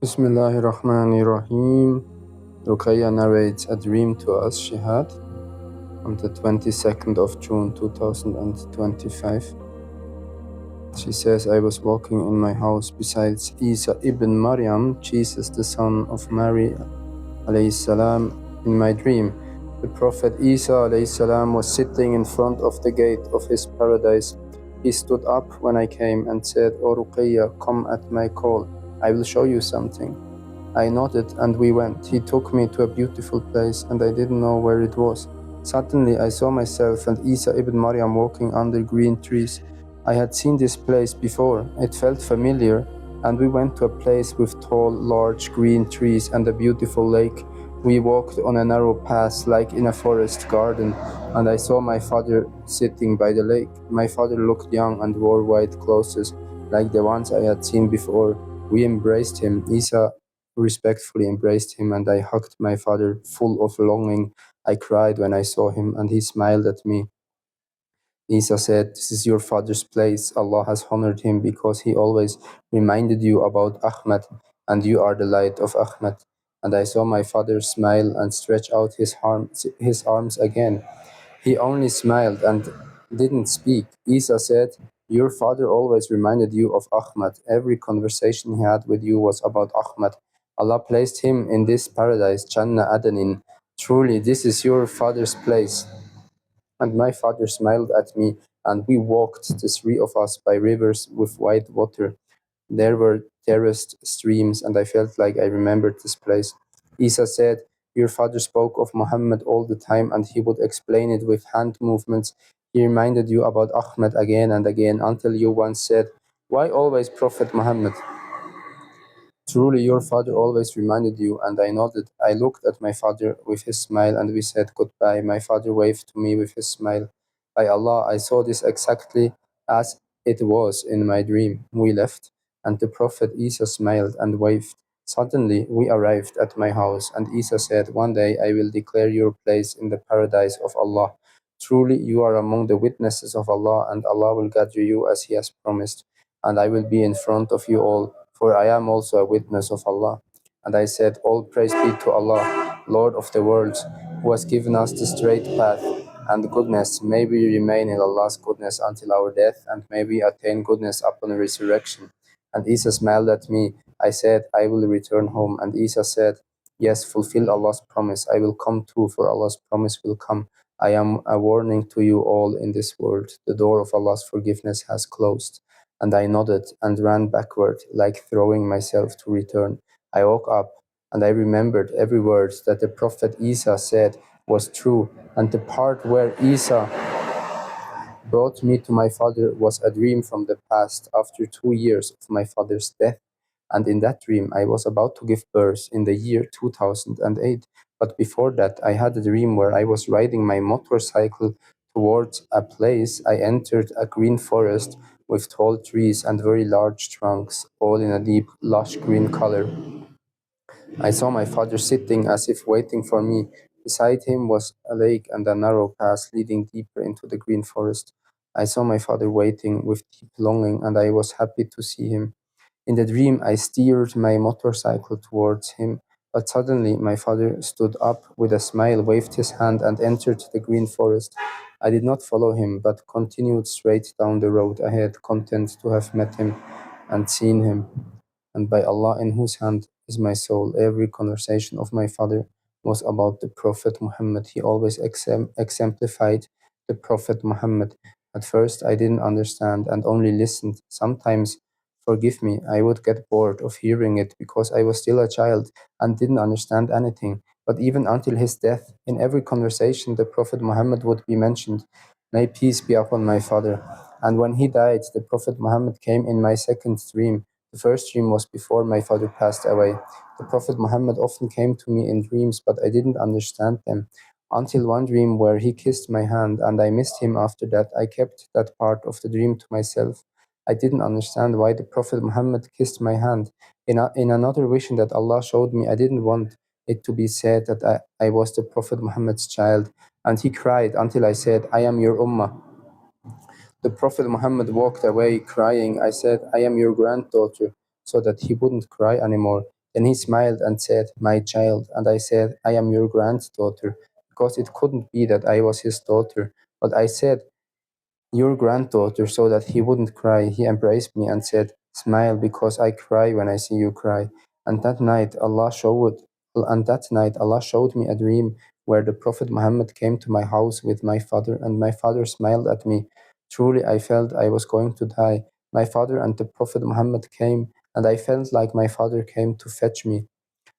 Bismillahirrahmanirrahim. Ruqhoyyah narrates a dream to us she had on the 22nd of June 2025. She says, I was walking in my house besides Isa ibn Maryam, Jesus the son of Mary alayhi salam, in my dream. The Prophet Isa alayhi salam was sitting in front of the gate of his paradise. He stood up when I came and said, O Ruqhoyyah, come at my call. I will show you something. I nodded and we went. He took me to a beautiful place and I didn't know where it was. Suddenly I saw myself and Isa ibn Maryam walking under green trees. I had seen this place before. It felt familiar, and we went to a place with tall, large green trees and a beautiful lake. We walked on a narrow path like in a forest garden, and I saw my father sitting by the lake. My father looked young and wore white clothes like the ones I had seen before. We embraced him. Isa respectfully embraced him, and I hugged my father full of longing. I cried when I saw him, and he smiled at me. Isa said, This is your father's place. Allah has honored him because he always reminded you about Ahmed, and you are the light of Ahmed. And I saw my father smile and stretch out his arms again. He only smiled and didn't speak. Isa said, Your father always reminded you of Ahmed. Every conversation he had with you was about Ahmed. Allah placed him in this paradise, Jannah Adanin. Truly, this is your father's place. And my father smiled at me, and we walked, the three of us, by rivers with white water. There were terraced streams, and I felt like I remembered this place. Isa said, Your father spoke of Muhammad all the time, and he would explain it with hand movements. He reminded you about Ahmed again and again, until you once said, Why always Prophet Muhammad? Truly, your father always reminded you, and I nodded. I looked at my father with his smile, and we said goodbye. My father waved to me with his smile. By Allah, I saw this exactly as it was in my dream. We left, and the Prophet Isa smiled and waved. Suddenly, we arrived at my house, and Isa said, One day I will declare your place in the paradise of Allah. Truly, you are among the witnesses of Allah, and Allah will gather you as He has promised, and I will be in front of you all, for I am also a witness of Allah. And I said, All praise be to Allah, Lord of the worlds, who has given us the straight path and goodness. May we remain in Allah's goodness until our death, and may we attain goodness upon resurrection. And Isa smiled at me. I said, I will return home. And Isa said, Yes, fulfill Allah's promise. I will come too, for Allah's promise will come. I am a warning to you all in this world. The door of Allah's forgiveness has closed. And I nodded and ran backward, like throwing myself to return. I woke up, and I remembered every word that the Prophet Isa said was true, and the part where Isa brought me to my father was a dream from the past after 2 years of my father's death. And in that dream, I was about to give birth in the year 2008. But before that, I had a dream where I was riding my motorcycle towards a place. I entered a green forest with tall trees and very large trunks, all in a deep, lush green color. I saw my father sitting as if waiting for me. Beside him was a lake and a narrow path leading deeper into the green forest. I saw my father waiting with deep longing, and I was happy to see him. In the dream, I steered my motorcycle towards him, but suddenly my father stood up with a smile, waved his hand, and entered the green forest. I did not follow him, but continued straight down the road ahead, content to have met him and seen him. And by Allah, in whose hand is my soul, every conversation of my father was about the Prophet Muhammad. He always exemplified the Prophet Muhammad. At first, I didn't understand and only listened. Sometimes, forgive me, I would get bored of hearing it because I was still a child and didn't understand anything. But even until his death, in every conversation, the Prophet Muhammad would be mentioned. May peace be upon my father. And when he died, the Prophet Muhammad came in my second dream. The first dream was before my father passed away. The Prophet Muhammad often came to me in dreams, but I didn't understand them. Until one dream where he kissed my hand, and I missed him after that. I kept that part of the dream to myself. I didn't understand why the Prophet Muhammad kissed my hand. In another vision that Allah showed me, I didn't want it to be said that I was the Prophet Muhammad's child. And he cried until I said, I am your ummah. The Prophet Muhammad walked away crying. I said, I am your granddaughter, so that he wouldn't cry anymore. Then he smiled and said, "My child." And I said, "I am your granddaughter," because it couldn't be that I was his daughter. But I said, "Your granddaughter," so that he wouldn't cry. He embraced me and said, "Smile, because I cry when I see you cry." And that night Allah showed me a dream where the Prophet Muhammad came to my house with my father, and my father smiled at me. Truly, I felt I was going to die. My father and the Prophet Muhammad came, and I felt like my father came to fetch me.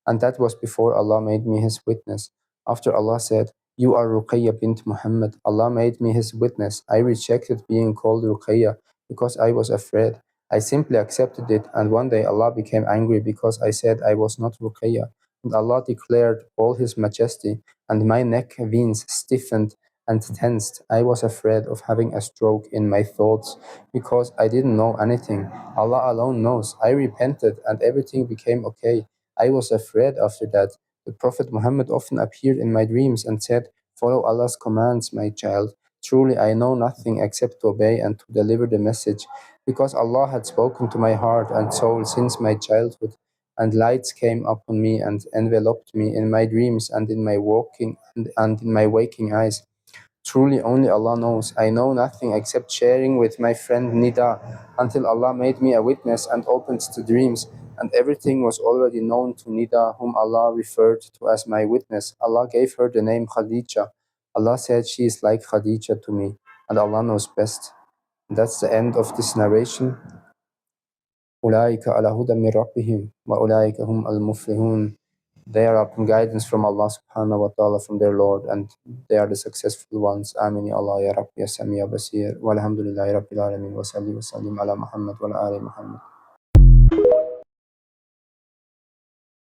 And that was before Allah made me His witness. After Allah said, "You are Ruqayyah bint Muhammad," Allah made me His witness. I rejected being called Ruqayyah because I was afraid. I simply accepted it, and one day Allah became angry because I said I was not Ruqayyah. And Allah declared all His majesty, and my neck veins stiffened and tensed. I was afraid of having a stroke in my thoughts because I didn't know anything. Allah alone knows. I repented, and everything became okay. I was afraid after that. The Prophet Muhammad often appeared in my dreams and said, "Follow Allah's commands, my child. Truly, I know nothing except to obey and to deliver the message, because Allah had spoken to my heart and soul since my childhood, and lights came upon me and enveloped me in my dreams and in my waking eyes. Truly, only Allah knows. I know nothing except sharing with my friend Nida until Allah made me a witness and opened the dreams, and everything was already known to Nida, whom Allah referred to as my witness. Allah gave her the name Khadija. Allah said she is like Khadija to me, and Allah knows best." That's the end of this narration. أولئك على هدى من ربهم وأولئك هم المفلحون. They are upon guidance from Allah subhanahu wa ta'ala, from their Lord, and they are the successful ones. Amin ya Allah ya Rabbi ya Sami ya Basir. Walhamdulillahi Rabbil Alameen. Wa salli wa sallim ala Muhammad wa ala ali Muhammad.